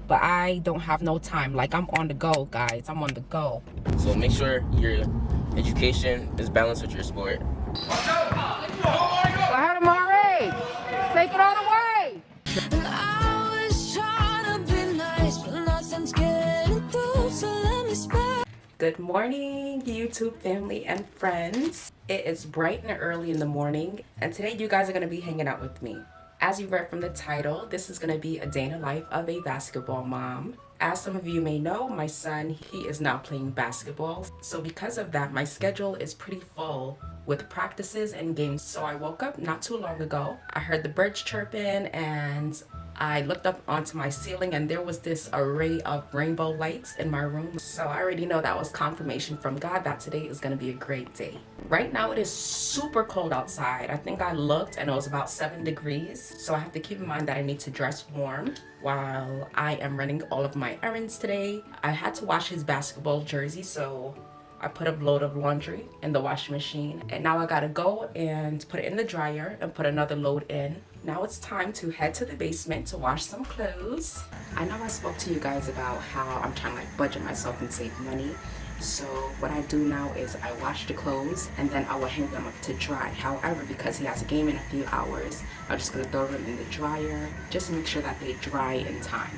but I don't have no time. Like, I'm on the go, guys. I'm on the go. So make sure your education is balanced with your sport. I had him already. Take it all the way. And I was trying to be nice, but nothing's getting through, so let me spare. Good morning, YouTube family and friends. It is bright and early in the morning, and today you guys are going to be hanging out with me. As you read from the title, this is going to be a day in the life of a basketball mom. As some of you may know, my son, he is now playing basketball. So because of that, my schedule is pretty full with practices and games. So I woke up not too long ago. I heard the birds chirping and I looked up onto my ceiling and there was this array of rainbow lights in my room. So I already know that was confirmation from God that today is going to be a great day. Right now it is super cold outside. I think I looked and it was about 7 degrees. So I have to keep in mind that I need to dress warm while I am running all of my errands today. I had to wash his basketball jersey, so I put a load of laundry in the washing machine, and now I gotta go and put it in the dryer and put another load in. Now it's time to head to the basement to wash some clothes. I know I spoke to you guys about how I'm trying to like budget myself and save money. So what I do now is I wash the clothes and then I will hang them up to dry. However, because he has a game in a few hours, I'm just gonna throw them in the dryer just to make sure that they dry in time.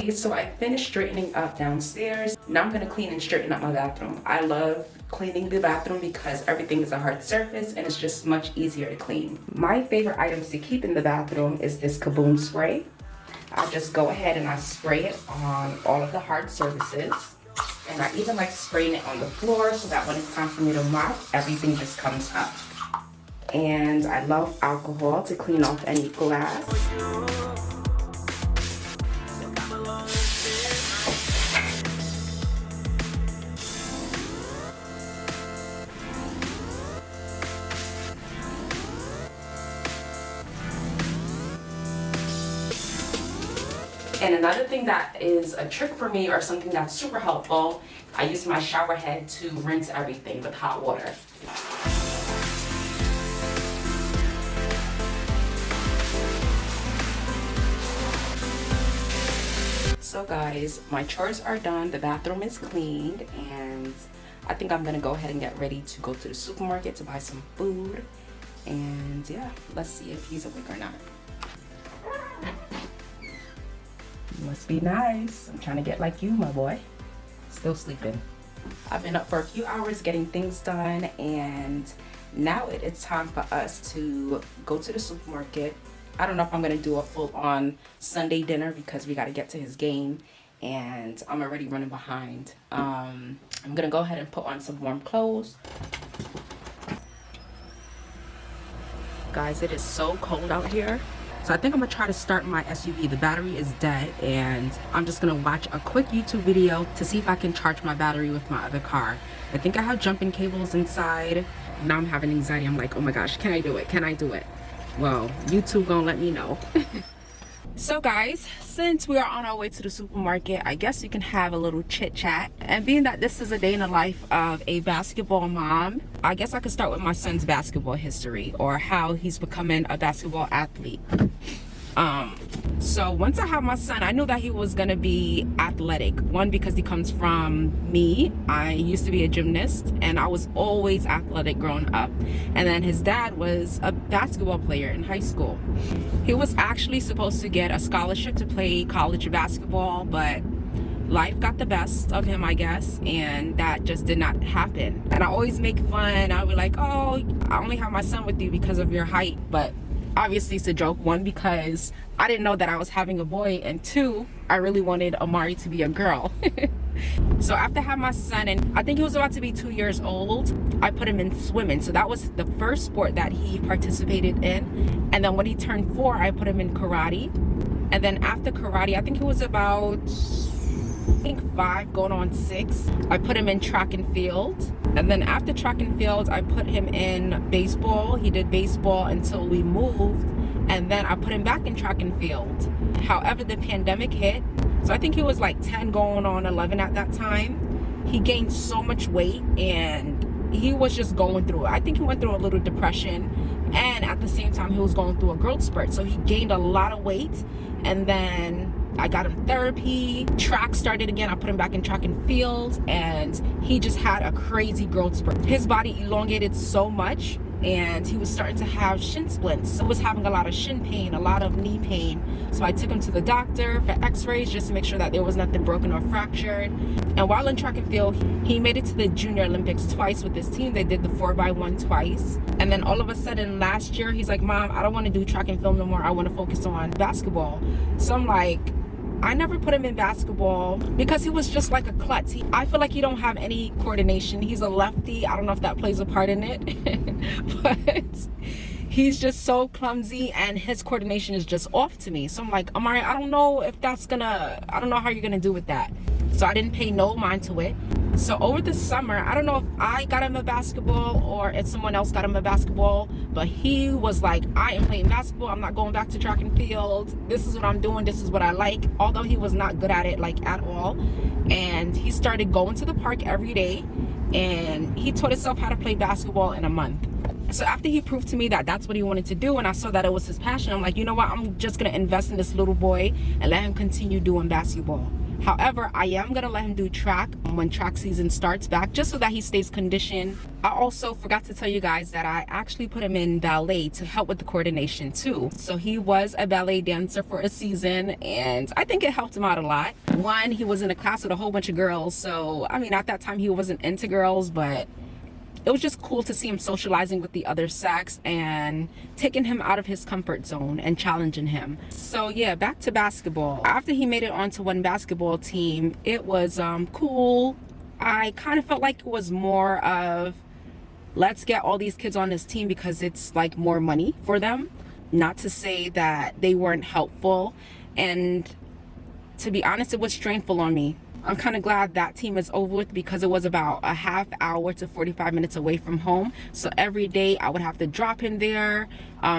Okay, so I finished straightening up downstairs. Now I'm gonna clean and straighten up my bathroom. I love cleaning the bathroom because everything is a hard surface and it's just much easier to clean. My favorite items to keep in the bathroom is this Kaboom spray. I just go ahead and I spray it on all of the hard surfaces. And I even like spraying it on the floor so that when it's time for me to mop, everything just comes up. And I love alcohol to clean off any glass. And another thing that is a trick for me, or something that's super helpful, I use my shower head to rinse everything with hot water. So guys, my chores are done, the bathroom is cleaned, and I think I'm gonna go ahead and get ready to go to the supermarket to buy some food. And yeah, let's see if he's awake or not. Must be nice. I'm trying to get like you, my boy. Still sleeping. I've been up for a few hours getting things done, and now it is time for us to go to the supermarket. I don't know if I'm gonna do a full-on Sunday dinner because we got to get to his game and I'm already running behind. I'm gonna go ahead and put on some warm clothes. Guys, it is so cold out here. So I think I'm gonna try to start my SUV. The battery is dead and I'm just gonna watch a quick YouTube video to see if I can charge my battery with my other car. I think I have jumping cables inside. Now I'm having anxiety. I'm like, oh my gosh, can I do it? Can I do it? Well, YouTube gonna let me know. So guys, since we are on our way to the supermarket, I guess we can have a little chit chat. And being that this is a day in the life of a basketball mom, I guess I could start with my son's basketball history or how he's becoming a basketball athlete. So once I had my son, I knew that he was gonna be athletic. One, because he comes from me. I used to be a gymnast and I was always athletic growing up. And then his dad was a basketball player in high school. He was actually supposed to get a scholarship to play college basketball, but life got the best of him, I guess, and that just did not happen. And I always make fun. I would like, oh, I only have my son with you because of your height, but obviously it's a joke. One, because I didn't know that I was having a boy, and two, I really wanted Amari to be a girl. So after I had my son, and I think he was about to be 2 years old, I put him in swimming. So that was the first sport that he participated in. And then when he turned 4, I put him in karate. And then after karate, I think he was about 5 going on 6, I put him in track and field. And then after track and field, I put him in baseball. He did baseball until we moved, and then I put him back in track and field. However, the pandemic hit, so I think he was like 10 going on 11 at that time. He gained so much weight and he was just going through it. I think he went through a little depression, and at the same time he was going through a growth spurt. So he gained a lot of weight, and then I got him therapy. Track started again. I put him back in track and field, and he just had a crazy growth spurt. His body elongated so much, and he was starting to have shin splints. He was having a lot of shin pain, a lot of knee pain. So I took him to the doctor for x-rays just to make sure that there was nothing broken or fractured. And while in track and field, he made it to the Junior Olympics twice with his team. They did the 4x1 twice. And then all of a sudden last year, he's like, Mom, I don't want to do track and field no more. I want to focus on basketball. So I'm like, I never put him in basketball because he was just like a klutz. I feel like he don't have any coordination. He's a lefty. I don't know if that plays a part in it, but he's just so clumsy and his coordination is just off to me. So I'm like, Amari, I don't know if that's I don't know how you're gonna do with that. So I didn't pay no mind to it. So over the summer, I don't know if I got him a basketball or if someone else got him a basketball, but he was like, I am playing basketball. I'm not going back to track and field. This is what I'm doing. This is what I like. Although he was not good at it, like at all. And he started going to the park every day, and he taught himself how to play basketball in a month. So after he proved to me that that's what he wanted to do, and I saw that it was his passion, I'm like, you know what? I'm just going to invest in this little boy and let him continue doing basketball. However, I am going to let him do track when track season starts back, just so that he stays conditioned. I also forgot to tell you guys that I actually put him in ballet to help with the coordination too. So he was a ballet dancer for a season, and I think it helped him out a lot. One, he was in a class with a whole bunch of girls. So, I mean, at that time he wasn't into girls, but it was just cool to see him socializing with the other sex and taking him out of his comfort zone and challenging him. So yeah, back to basketball. After he made it onto one basketball team, it was cool. I kind of felt like it was more of, let's get all these kids on this team because it's like more money for them. Not to say that they weren't helpful, and to be honest, it was strainful on me. I'm kind of glad that team is over with because it was about a half hour to 45 minutes away from home. So every day I would have to drop him there,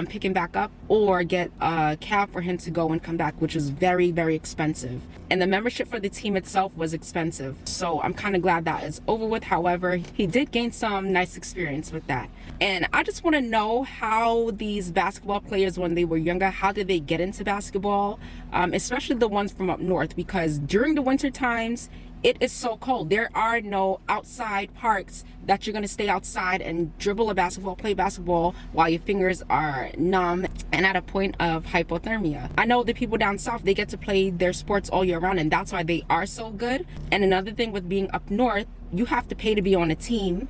pick him back up, or get a cab for him to go and come back, which was very, very expensive. And the membership for the team itself was expensive. So I'm kind of glad that is over with. However, he did gain some nice experience with that. And I just want to know how these basketball players, when they were younger, how did they get into basketball? Especially the ones from up north, because during the winter times, it is so cold. There are no outside parks that you're going to stay outside and dribble a basketball, play basketball while your fingers are numb and at a point of hypothermia. I know the people down south, they get to play their sports all year round, and that's why they are so good. And another thing with being up north, you have to pay to be on a team.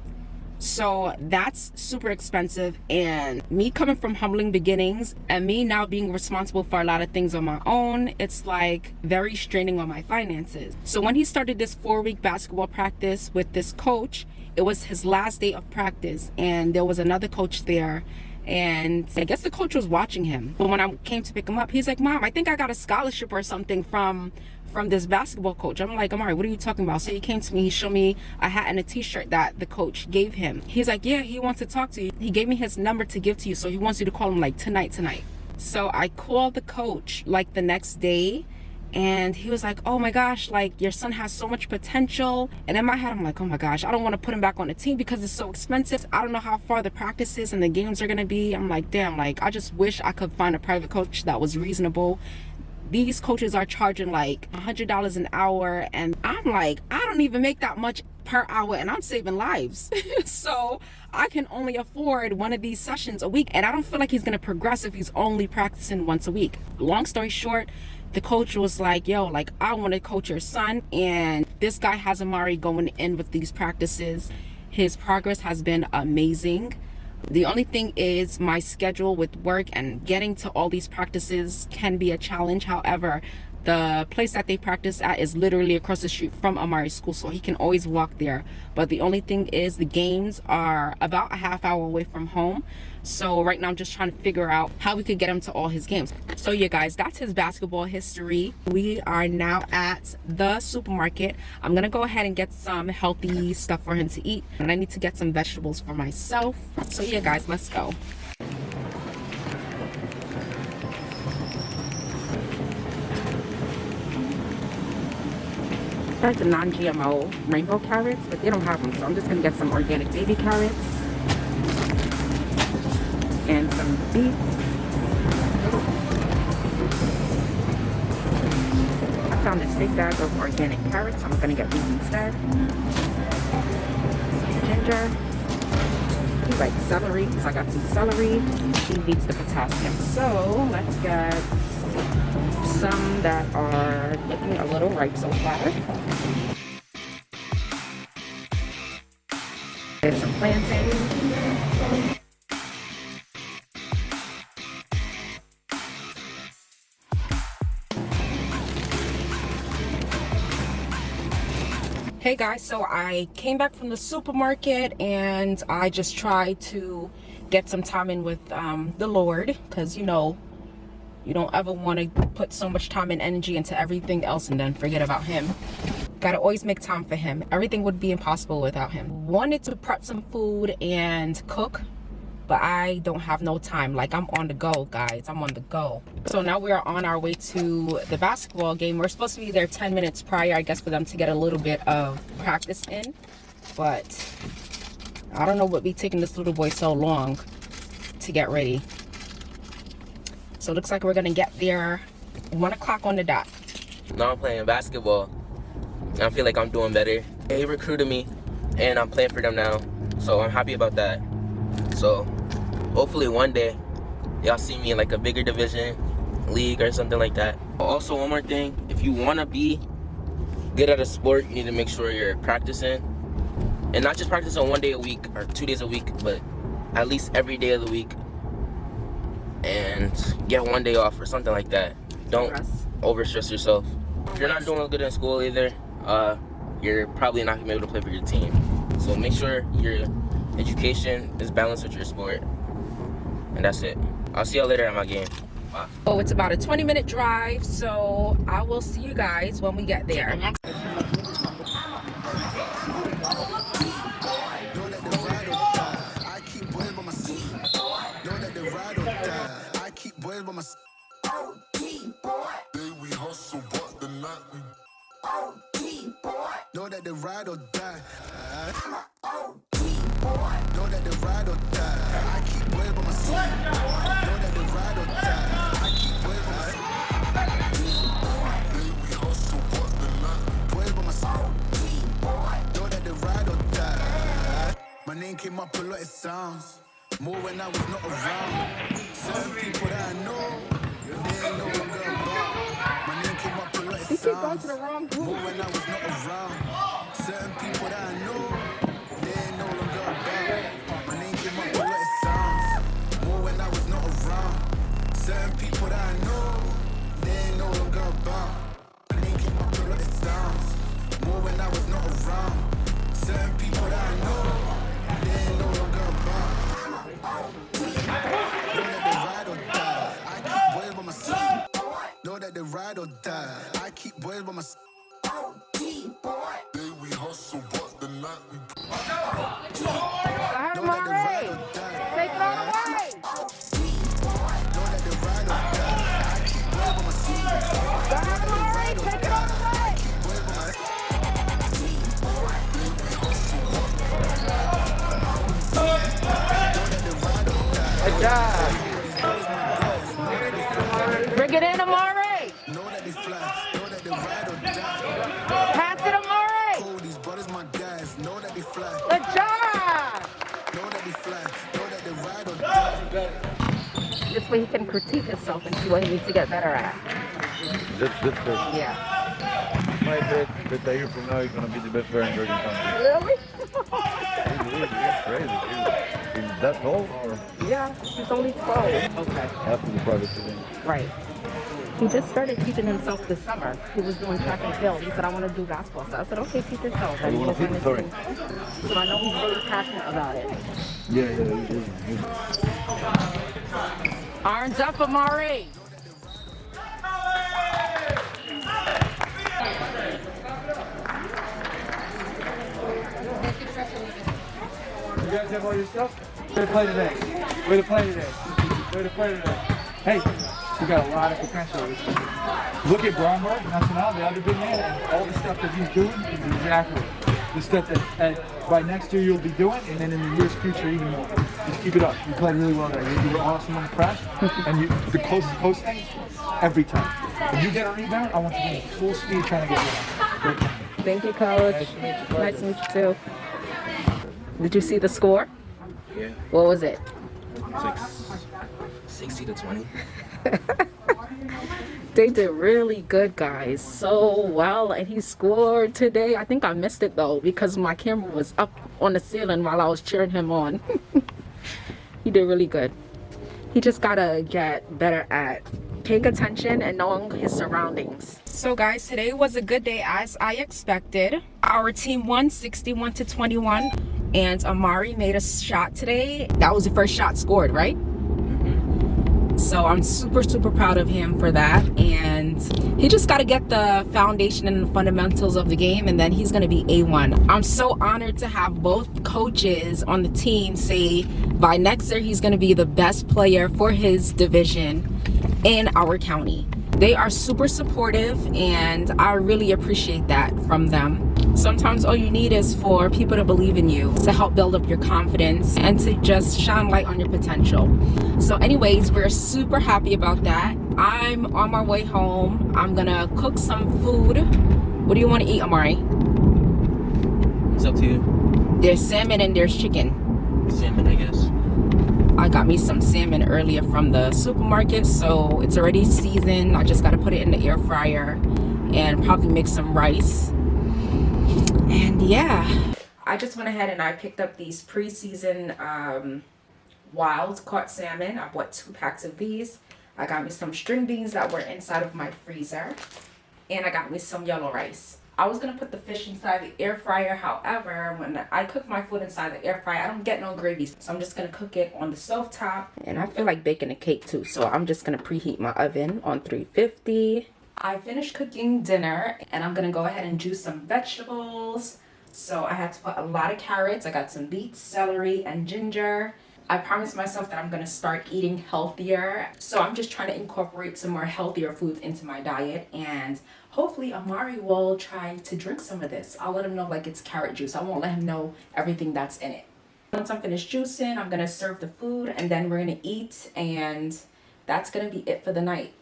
So that's super expensive, and me coming from humbling beginnings and me now being responsible for a lot of things on my own, it's like very straining on my finances. So when he started this 4-week basketball practice with this coach, it was his last day of practice, and there was another coach there, and I guess the coach was watching him. But when I came to pick him up, he's like, Mom, I think I got a scholarship or something from this basketball coach. I'm like, Amari, what are you talking about? So he came to me, he showed me a hat and a t-shirt that the coach gave him. He's like, yeah, he wants to talk to you. He gave me his number to give to you, so he wants you to call him like tonight. So I called the coach like the next day, and he was like, oh my gosh, like your son has so much potential. And in my head, I'm like, oh my gosh, I don't want to put him back on the team because it's so expensive. I don't know how far the practices and the games are going to be. I'm like, damn, like I just wish I could find a private coach that was reasonable. These coaches are charging like $100 an hour, and I'm like, I don't even make that much per hour, and I'm saving lives. So I can only afford one of these sessions a week, and I don't feel like he's gonna progress if he's only practicing once a week. Long story short, the coach was like, yo, like I want to coach your son, and this guy has Amari going in with these practices. His progress has been amazing. The only thing is my schedule with work and getting to all these practices can be a challenge. However, The place that they practice at is literally across the street from Amari's school, so he can always walk there. But the only thing is the games are about a half hour away from home. So right now I'm just trying to figure out how we could get him to all his games. So yeah guys, that's his basketball history. We are now at the supermarket. I'm gonna go ahead and get some healthy stuff for him to eat, and I need to get some vegetables for myself. So yeah guys, let's go. There's the non-GMO rainbow carrots, but they don't have them, so I'm just gonna get some organic baby carrots and some beets. I found this big bag of organic carrots, so I'm gonna get these instead. Some ginger. He likes celery, so I got some celery. He needs the potassium. So let's get some that are looking a little ripe so far. There's some plantains. Hey guys, so I came back from the supermarket and I just tried to get some time in with the Lord, because you know, you don't ever want to put so much time and energy into everything else and then forget about him. Gotta always make time for him. Everything would be impossible without him. Wanted to prep some food and cook, but I don't have no time. Like, I'm on the go, guys. I'm on the go. So now we are on our way to the basketball game. We're supposed to be there 10 minutes prior, I guess, for them to get a little bit of practice in. But I don't know what be taking this little boy so long to get ready. So it looks like we're gonna get there 1 o'clock on the dot. Now I'm playing basketball. I feel like I'm doing better. They recruited me and I'm playing for them now. So I'm happy about that. So hopefully one day y'all see me in like a bigger division league or something like that. Also, one more thing, if you want to be good at a sport, you need to make sure you're practicing, and not just practice on 1 day a week or 2 days a week, but at least every day of the week, and get 1 day off or something like that. Don't overstress yourself. If you're not doing good in school either, you're probably not gonna be able to play for your team. So make sure your education is balanced with your sport, and that's it. I'll see y'all later at my game. Bye. Oh, it's about a 20-minute drive, so I will see you guys when we get there. Know that the ride or die. I'm a OG boy. Know that the ride or die. I keep boys by my side. Know that the ride or die. I keep boys by my side. We hustle, but the night. Boys by my side. Know that the ride or die. My name came up a lot, it sounds more when I was not around. Certain people that I know, they ain't no longer about. My name came up a lot, it sounds more when I was not around. Certain people that I know, they ain't no longer about. My name came up a lot, it sounds more when I was not around. Certain people that I know, they ain't no longer about. My name came up a lot, it sounds more when I was not around. Certain people that I know, they ain't no longer about. Know that the ride or die. I keep boys by my side. Day we hustle, but the night we know that the ride or die. Take it all away. Know that the ride or die. I keep boys by my side. Know that the ride or die. I keep boys by my side. Good job. Bring it in, Amari. Know that they fly. Know that the ride or die. Pass it, Amari. Oh, these brothers my guys. Know that they fly. Good job. Know that they fly. Know that they ride or die. This way he can critique himself and see what he needs to get better at. That's good. Yeah. My bet that a year from now you're gonna be the best player in Bergen County. Really? It's crazy. Is that tall or Yeah, he's only 12. Okay. after the private today? Right. He just started teaching himself this summer. He was doing track and field. He said, I want to do basketball. So I said, okay, teach yourself. And You want to he feed was the on the team. So I know he's really passionate about it. Yeah. Arms up, Amari. You guys have all your stuff? Way to play today. Way to play today. Way to play today. Hey, you got a lot of potential. Look at Bromberg, Nacional, the other big man, and all the stuff that he's doing is exactly the stuff that by next year you'll be doing, and then in the year's future even more. Just keep it up. You played really well today. You were awesome on the press, and the closest post things every time. When you get a rebound, I want you to be full speed trying to get one. Great time. Thank you, Coach. Nice to meet you, too. Did you see the score? Yeah. What was it? It's like 60 to 20. They did really good, guys. So well, and he scored today. I think I missed it though because my camera was up on the ceiling while I was cheering him on. He did really good. He just gotta get better at paying attention and knowing his surroundings. So guys, today was a good day as I expected. Our team won 61 to 21, and Amari made a shot today. That was the first shot scored, right? So I'm super proud of him for that, and he just got to get the foundation and the fundamentals of the game, and then he's going to be A1. I'm so honored to have both coaches on the team say by next year he's going to be the best player for his division in our county. They are super supportive, and I really appreciate that from them. Sometimes all you need is for people to believe in you, to help build up your confidence, and to just shine light on your potential. So anyways, we're super happy about that. I'm on my way home. I'm gonna cook some food. What do you want to eat, Amari? It's up to you. There's salmon and there's chicken. Salmon, I guess. I got me some salmon earlier from the supermarket, so it's already seasoned. I just got to put it in the air fryer and probably make some rice. And yeah, I just went ahead and I picked up these pre-seasoned wild caught salmon. I bought 2 packs of these. I got me some string beans that were inside of my freezer, and I got me some yellow rice. I was gonna put the fish inside the air fryer. However, when I cook my food inside the air fryer, I don't get no gravy, so I'm just gonna cook it on the stove top. And I feel like baking a cake too, so I'm just gonna preheat my oven on 350. I finished cooking dinner, and I'm gonna go ahead and juice some vegetables. So I had to put a lot of carrots. I got some beets, celery, and ginger. I promised myself that I'm gonna start eating healthier, so I'm just trying to incorporate some more healthier foods into my diet, and hopefully Amari will try to drink some of this. I'll let him know like it's carrot juice. I won't let him know everything that's in it. Once I'm finished juicing, I'm gonna serve the food, and then we're gonna eat, and that's gonna be it for the night.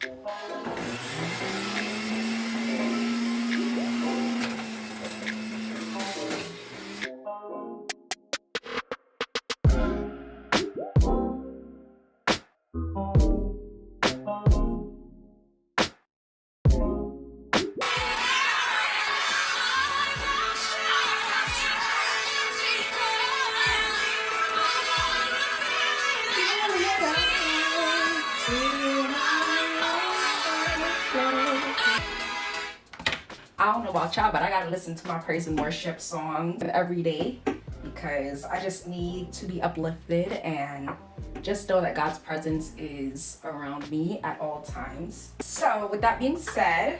I don't know about y'all, but I gotta listen to my praise and worship songs every day because I just need to be uplifted and just know that God's presence is around me at all times. So with that being said,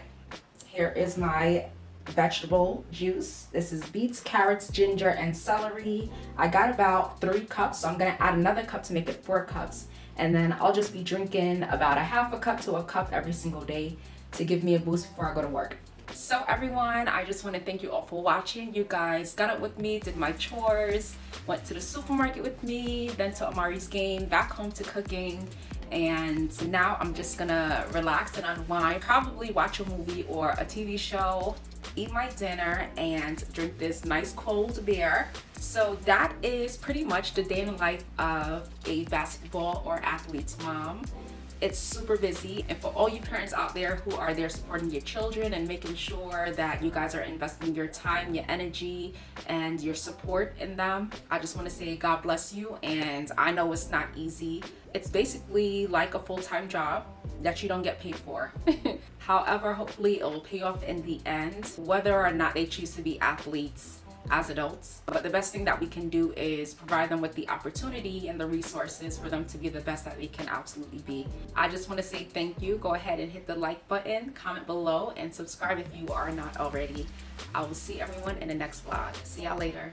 here is my vegetable juice. This is beets, carrots, ginger, and celery. I got about 3 cups, so I'm gonna add another cup to make it 4 cups. And then I'll just be drinking about a half a cup to a cup every single day to give me a boost before I go to work. So everyone, I just want to thank you all for watching. You guys got up with me, did my chores, went to the supermarket with me, then to Amari's game, back home to cooking, and now I'm just gonna relax and unwind, probably watch a movie or a TV show, eat my dinner, and drink this nice cold beer. So that is pretty much the day in the life of a basketball or athlete's mom. It's super busy, and for all you parents out there who are there supporting your children and making sure that you guys are investing your time, your energy, and your support in them, I just want to say God bless you. And I know it's not easy. It's basically like a full-time job that you don't get paid for. However, hopefully it will pay off in the end, whether or not they choose to be athletes as adults. But the best thing that we can do is provide them with the opportunity and the resources for them to be the best that they can absolutely be. I just want to say thank you. Go ahead and hit the like button, comment below, and subscribe if you are not already. I will see everyone in the next vlog. See y'all later.